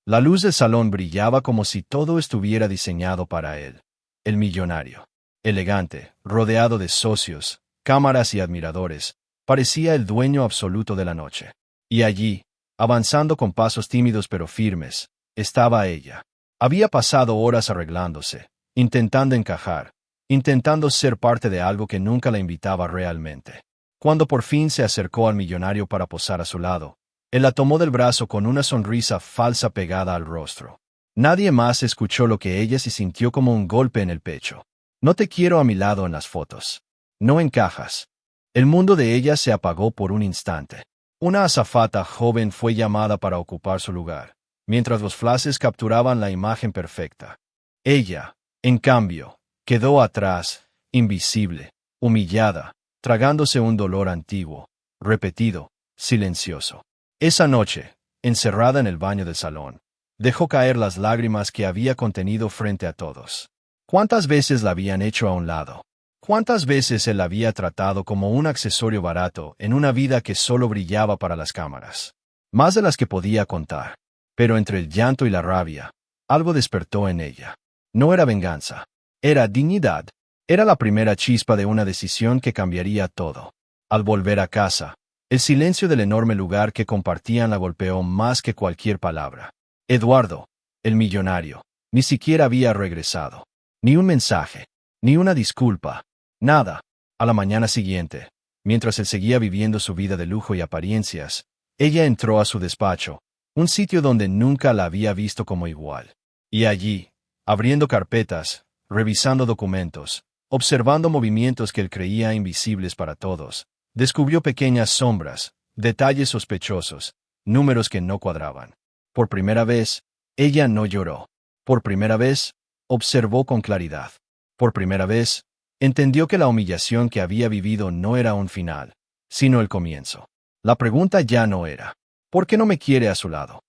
La luz del salón brillaba como si todo estuviera diseñado para él. El millonario, elegante, rodeado de socios, cámaras y admiradores, parecía el dueño absoluto de la noche. Y allí, avanzando con pasos tímidos pero firmes, estaba ella. Había pasado horas arreglándose, intentando encajar, intentando ser parte de algo que nunca la invitaba realmente. Cuando por fin se acercó al millonario para posar a su lado, él la tomó del brazo con una sonrisa falsa pegada al rostro. Nadie más escuchó lo que ella se sintió como un golpe en el pecho. No te quiero a mi lado en las fotos. No encajas. El mundo de ella se apagó por un instante. Una azafata joven fue llamada para ocupar su lugar, mientras los flashes capturaban la imagen perfecta. Ella, en cambio, quedó atrás, invisible, humillada, tragándose un dolor antiguo, repetido, silencioso. Esa noche, encerrada en el baño del salón, dejó caer las lágrimas que había contenido frente a todos. ¿Cuántas veces la habían hecho a un lado? ¿Cuántas veces él la había tratado como un accesorio barato en una vida que solo brillaba para las cámaras? Más de las que podía contar. Pero entre el llanto y la rabia, algo despertó en ella. No era venganza. Era dignidad. Era la primera chispa de una decisión que cambiaría todo. Al volver a casa, el silencio del enorme lugar que compartían la golpeó más que cualquier palabra. Eduardo, el millonario, ni siquiera había regresado. Ni un mensaje, ni una disculpa, nada. A la mañana siguiente, mientras él seguía viviendo su vida de lujo y apariencias, ella entró a su despacho, un sitio donde nunca la había visto como igual. Y allí, abriendo carpetas, revisando documentos, observando movimientos que él creía invisibles para todos, descubrió pequeñas sombras, detalles sospechosos, números que no cuadraban. Por primera vez, ella no lloró. Por primera vez, observó con claridad. Por primera vez, entendió que la humillación que había vivido no era un final, sino el comienzo. La pregunta ya no era, ¿por qué no me quiere a su lado?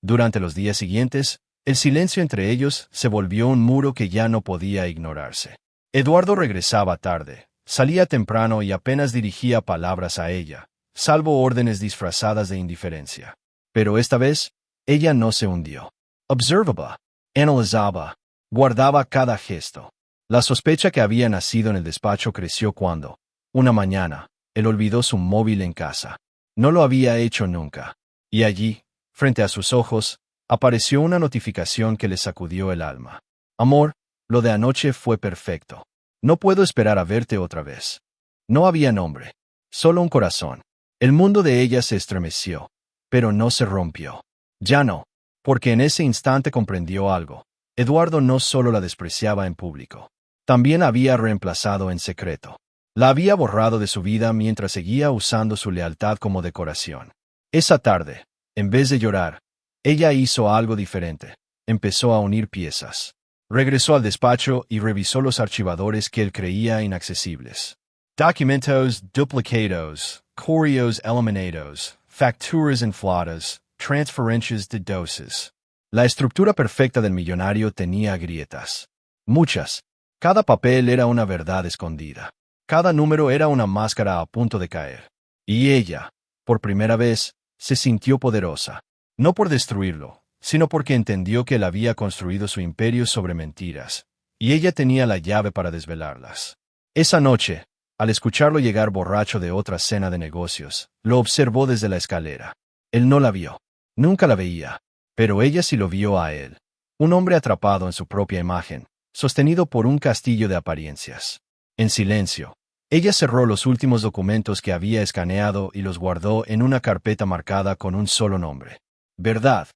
Durante los días siguientes, el silencio entre ellos se volvió un muro que ya no podía ignorarse. Eduardo regresaba tarde, salía temprano y apenas dirigía palabras a ella, salvo órdenes disfrazadas de indiferencia. Pero esta vez, ella no se hundió. Observaba, analizaba, guardaba cada gesto. La sospecha que había nacido en el despacho creció cuando, una mañana, él olvidó su móvil en casa. No lo había hecho nunca. Y allí, frente a sus ojos, apareció una notificación que le sacudió el alma. Amor, lo de anoche fue perfecto. No puedo esperar a verte otra vez. No había nombre, solo un corazón. El mundo de ella se estremeció, pero no se rompió. Ya no, porque en ese instante comprendió algo. Eduardo no solo la despreciaba en público, también la había reemplazado en secreto. La había borrado de su vida mientras seguía usando su lealtad como decoración. Esa tarde, en vez de llorar, ella hizo algo diferente. Empezó a unir piezas. Regresó al despacho y revisó los archivadores que él creía inaccesibles. Documentos duplicados, correos eliminados, facturas infladas, transferencias de dosis. La estructura perfecta del millonario tenía grietas. Muchas. Cada papel era una verdad escondida. Cada número era una máscara a punto de caer. Y ella, por primera vez, se sintió poderosa. No por destruirlo, sino porque entendió que él había construido su imperio sobre mentiras, y ella tenía la llave para desvelarlas. Esa noche, al escucharlo llegar borracho de otra cena de negocios, lo observó desde la escalera. Él no la vio. Nunca la veía. Pero ella sí lo vio a él. Un hombre atrapado en su propia imagen, sostenido por un castillo de apariencias. En silencio, ella cerró los últimos documentos que había escaneado y los guardó en una carpeta marcada con un solo nombre. Verdad.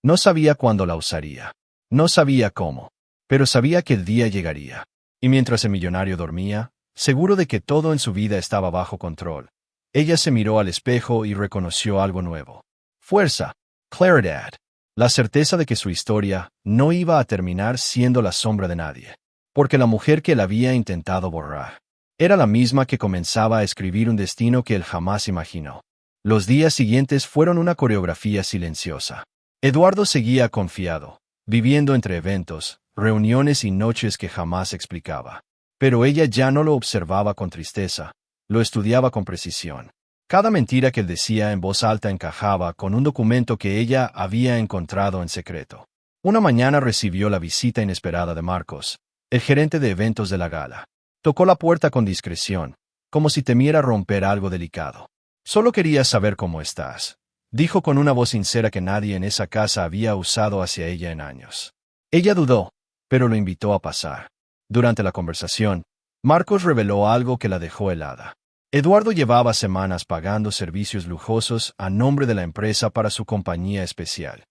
No sabía cuándo la usaría. No sabía cómo. Pero sabía que el día llegaría. Y mientras el millonario dormía, seguro de que todo en su vida estaba bajo control, ella se miró al espejo y reconoció algo nuevo. Fuerza. Claridad. La certeza de que su historia no iba a terminar siendo la sombra de nadie. Porque la mujer que él había intentado borrar era la misma que comenzaba a escribir un destino que él jamás imaginó. Los días siguientes fueron una coreografía silenciosa. Eduardo seguía confiado, viviendo entre eventos, reuniones y noches que jamás explicaba. Pero ella ya no lo observaba con tristeza, lo estudiaba con precisión. Cada mentira que él decía en voz alta encajaba con un documento que ella había encontrado en secreto. Una mañana recibió la visita inesperada de Marcos, el gerente de eventos de la gala. Tocó la puerta con discreción, como si temiera romper algo delicado. «Solo quería saber cómo estás», dijo con una voz sincera que nadie en esa casa había usado hacia ella en años. Ella dudó, pero lo invitó a pasar. Durante la conversación, Marcos reveló algo que la dejó helada. Eduardo llevaba semanas pagando servicios lujosos a nombre de la empresa para su compañía especial.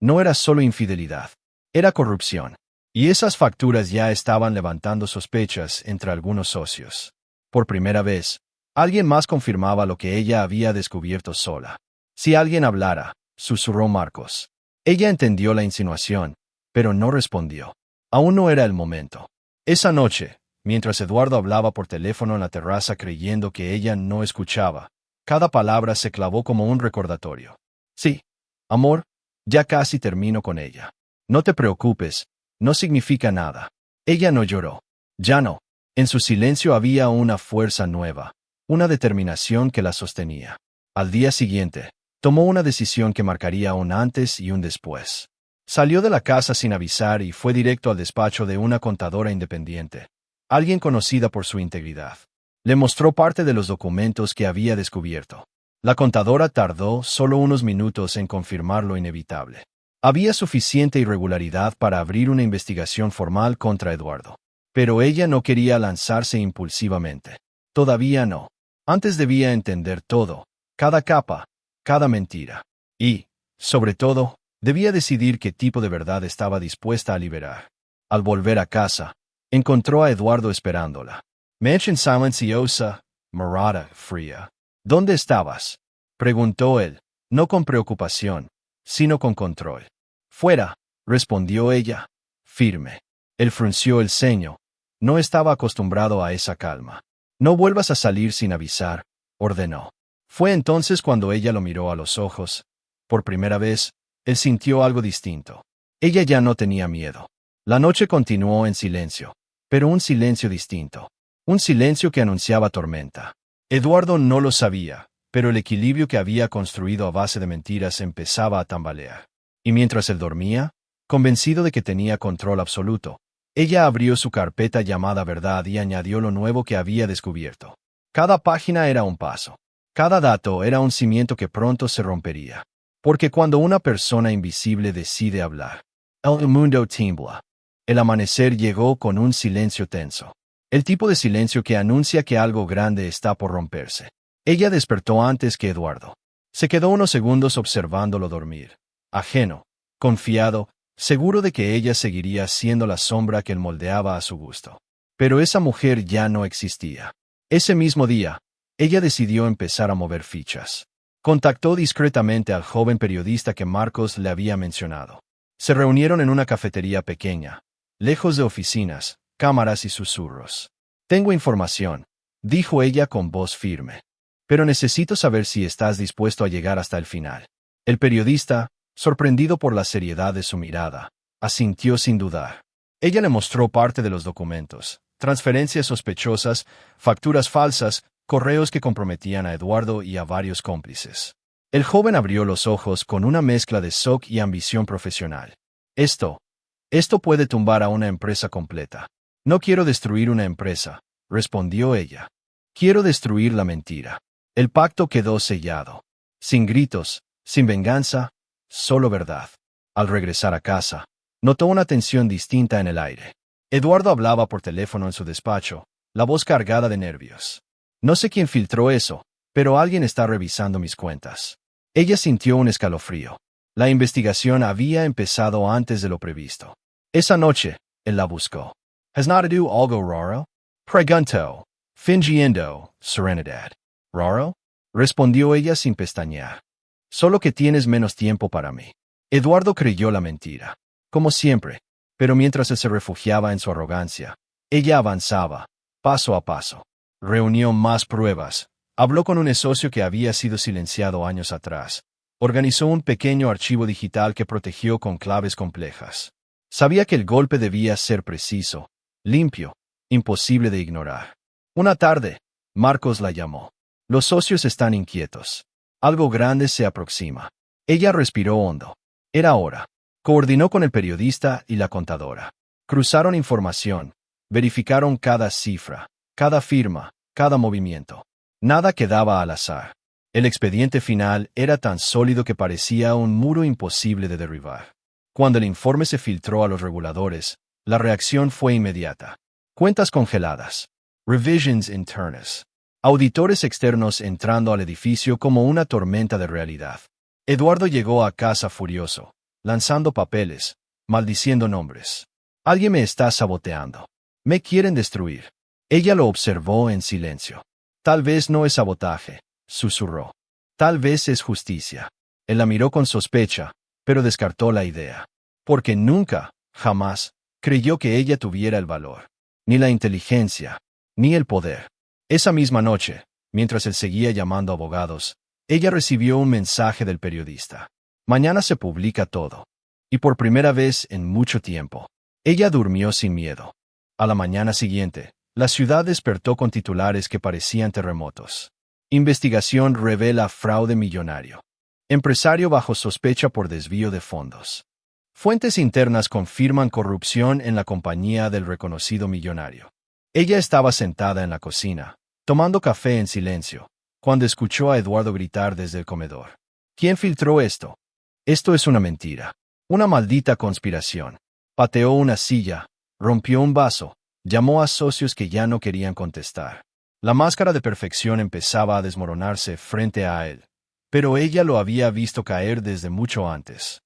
No era solo infidelidad, era corrupción. Y esas facturas ya estaban levantando sospechas entre algunos socios. Por primera vez, alguien más confirmaba lo que ella había descubierto sola. Si alguien hablara, susurró Marcos. Ella entendió la insinuación, pero no respondió. Aún no era el momento. Esa noche, mientras Eduardo hablaba por teléfono en la terraza creyendo que ella no escuchaba, cada palabra se clavó como un recordatorio. Sí, amor, ya casi termino con ella. No te preocupes, no significa nada. Ella no lloró. Ya no. En su silencio había una fuerza nueva, una determinación que la sostenía. Al día siguiente, tomó una decisión que marcaría un antes y un después. Salió de la casa sin avisar y fue directo al despacho de una contadora independiente, alguien conocida por su integridad. Le mostró parte de los documentos que había descubierto. La contadora tardó solo unos minutos en confirmar lo inevitable. Había suficiente irregularidad para abrir una investigación formal contra Eduardo. Pero ella no quería lanzarse impulsivamente. Todavía no. Antes debía entender todo, cada capa, cada mentira. Y, sobre todo, debía decidir qué tipo de verdad estaba dispuesta a liberar. Al volver a casa, encontró a Eduardo esperándola. Mansion silenciosa, morada, fría. ¿Dónde estabas?, preguntó él, no con preocupación, sino con control. Fuera, respondió ella, firme. Él frunció el ceño. No estaba acostumbrado a esa calma. No vuelvas a salir sin avisar, ordenó. Fue entonces cuando ella lo miró a los ojos. Por primera vez, él sintió algo distinto. Ella ya no tenía miedo. La noche continuó en silencio, pero un silencio distinto. Un silencio que anunciaba tormenta. Eduardo no lo sabía, pero el equilibrio que había construido a base de mentiras empezaba a tambalear. Y mientras él dormía, convencido de que tenía control absoluto, ella abrió su carpeta llamada Verdad y añadió lo nuevo que había descubierto. Cada página era un paso. Cada dato era un cimiento que pronto se rompería. Porque cuando una persona invisible decide hablar, el mundo tiembla. El amanecer llegó con un silencio tenso. El tipo de silencio que anuncia que algo grande está por romperse. Ella despertó antes que Eduardo. Se quedó unos segundos observándolo dormir. Ajeno, confiado, seguro de que ella seguiría siendo la sombra que él moldeaba a su gusto. Pero esa mujer ya no existía. Ese mismo día, ella decidió empezar a mover fichas. Contactó discretamente al joven periodista que Marcos le había mencionado. Se reunieron en una cafetería pequeña, lejos de oficinas, cámaras y susurros. Tengo información, dijo ella con voz firme. Pero necesito saber si estás dispuesto a llegar hasta el final. El periodista, sorprendido por la seriedad de su mirada, asintió sin dudar. Ella le mostró parte de los documentos, transferencias sospechosas, facturas falsas, correos que comprometían a Eduardo y a varios cómplices. El joven abrió los ojos con una mezcla de shock y ambición profesional. Esto puede tumbar a una empresa completa. No quiero destruir una empresa, respondió ella. Quiero destruir la mentira. El pacto quedó sellado. Sin gritos, sin venganza, solo verdad. Al regresar a casa, notó una tensión distinta en el aire. Eduardo hablaba por teléfono en su despacho, la voz cargada de nervios. No sé quién filtró eso, pero alguien está revisando mis cuentas. Ella sintió un escalofrío. La investigación había empezado antes de lo previsto. Esa noche, él la buscó. ¿Has notado algo raro?, preguntó, fingiendo serenidad. ¿Raro?, respondió ella sin pestañear. Solo que tienes menos tiempo para mí. Eduardo creyó la mentira, como siempre, pero mientras él se refugiaba en su arrogancia, ella avanzaba, paso a paso. Reunió más pruebas, habló con un socio que había sido silenciado años atrás, organizó un pequeño archivo digital que protegió con claves complejas. Sabía que el golpe debía ser preciso, limpio, imposible de ignorar. Una tarde, Marcos la llamó. Los socios están inquietos. Algo grande se aproxima. Ella respiró hondo. Era hora. Coordinó con el periodista y la contadora. Cruzaron información. Verificaron cada cifra, cada firma, cada movimiento. Nada quedaba al azar. El expediente final era tan sólido que parecía un muro imposible de derribar. Cuando el informe se filtró a los reguladores, la reacción fue inmediata. Cuentas congeladas. Revisions internas. Auditores externos entrando al edificio como una tormenta de realidad. Eduardo llegó a casa furioso, lanzando papeles, maldiciendo nombres. Alguien me está saboteando. Me quieren destruir. Ella lo observó en silencio. Tal vez no es sabotaje, susurró. Tal vez es justicia. Él la miró con sospecha, pero descartó la idea. Porque nunca, jamás, creyó que ella tuviera el valor, ni la inteligencia, ni el poder. Esa misma noche, mientras él seguía llamando abogados, ella recibió un mensaje del periodista. Mañana se publica todo. Y por primera vez en mucho tiempo, ella durmió sin miedo. A la mañana siguiente, la ciudad despertó con titulares que parecían terremotos. Investigación revela fraude millonario. Empresario bajo sospecha por desvío de fondos. Fuentes internas confirman corrupción en la compañía del reconocido millonario. Ella estaba sentada en la cocina, tomando café en silencio, cuando escuchó a Eduardo gritar desde el comedor. ¿Quién filtró esto? Esto es una mentira. Una maldita conspiración. Pateó una silla, rompió un vaso, llamó a socios que ya no querían contestar. La máscara de perfección empezaba a desmoronarse frente a él, pero ella lo había visto caer desde mucho antes.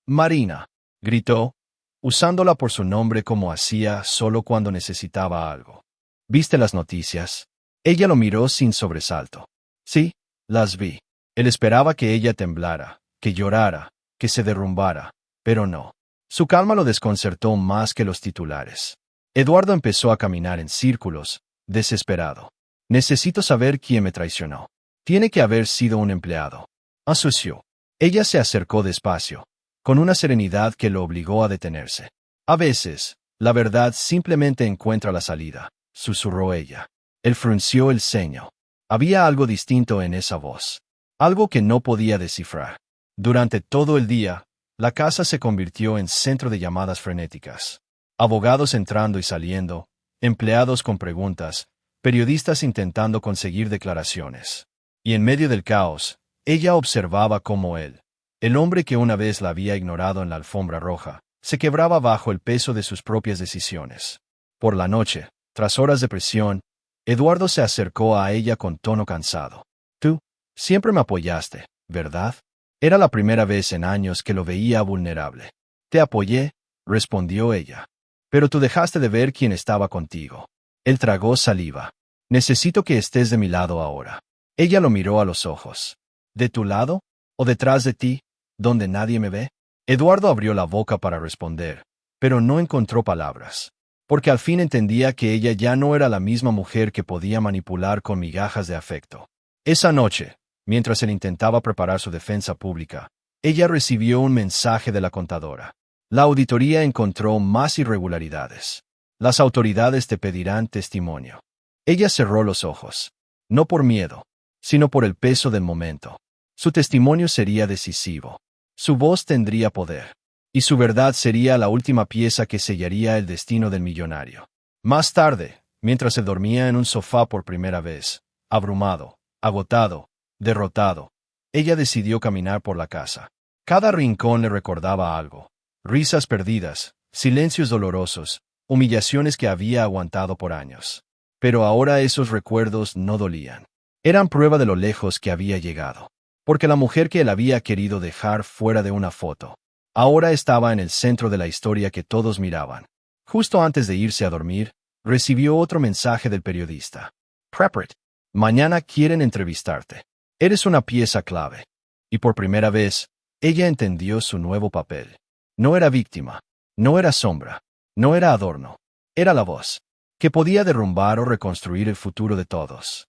Marina, gritó, usándola por su nombre como hacía solo cuando necesitaba algo. ¿Viste las noticias? Ella lo miró sin sobresalto. Sí, las vi. Él esperaba que ella temblara, que llorara, que se derrumbara, pero no. Su calma lo desconcertó más que los titulares. Eduardo empezó a caminar en círculos, desesperado. Necesito saber quién me traicionó. Tiene que haber sido un empleado. Asoció. Ella se acercó despacio, con una serenidad que lo obligó a detenerse. A veces, la verdad simplemente encuentra la salida, susurró ella. Él frunció el ceño. Había algo distinto en esa voz. Algo que no podía descifrar. Durante todo el día, la casa se convirtió en centro de llamadas frenéticas. Abogados entrando y saliendo, empleados con preguntas, periodistas intentando conseguir declaraciones. Y en medio del caos, ella observaba cómo él, el hombre que una vez la había ignorado en la alfombra roja, se quebraba bajo el peso de sus propias decisiones. Por la noche, tras horas de presión, Eduardo se acercó a ella con tono cansado. Tú, siempre me apoyaste, ¿verdad? Era la primera vez en años que lo veía vulnerable. Te apoyé, respondió ella. Pero tú dejaste de ver quién estaba contigo. Él tragó saliva. Necesito que estés de mi lado ahora. Ella lo miró a los ojos. ¿De tu lado? ¿O detrás de ti, donde nadie me ve? Eduardo abrió la boca para responder, pero no encontró palabras. Porque al fin entendía que ella ya no era la misma mujer que podía manipular con migajas de afecto. Esa noche, mientras él intentaba preparar su defensa pública, ella recibió un mensaje de la contadora. La auditoría encontró más irregularidades. Las autoridades te pedirán testimonio. Ella cerró los ojos. No por miedo, sino por el peso del momento. Su testimonio sería decisivo. Su voz tendría poder. Y su verdad sería la última pieza que sellaría el destino del millonario. Más tarde, mientras se dormía en un sofá por primera vez, abrumado, agotado, derrotado, ella decidió caminar por la casa. Cada rincón le recordaba algo. Risas perdidas, silencios dolorosos, humillaciones que había aguantado por años. Pero ahora esos recuerdos no dolían. Eran prueba de lo lejos que había llegado. Porque la mujer que él había querido dejar fuera de una foto, ahora estaba en el centro de la historia que todos miraban. Justo antes de irse a dormir, recibió otro mensaje del periodista. Prepare. Mañana quieren entrevistarte. Eres una pieza clave. Y por primera vez, ella entendió su nuevo papel. No era víctima, no era sombra, no era adorno. Era la voz, que podía derrumbar o reconstruir el futuro de todos.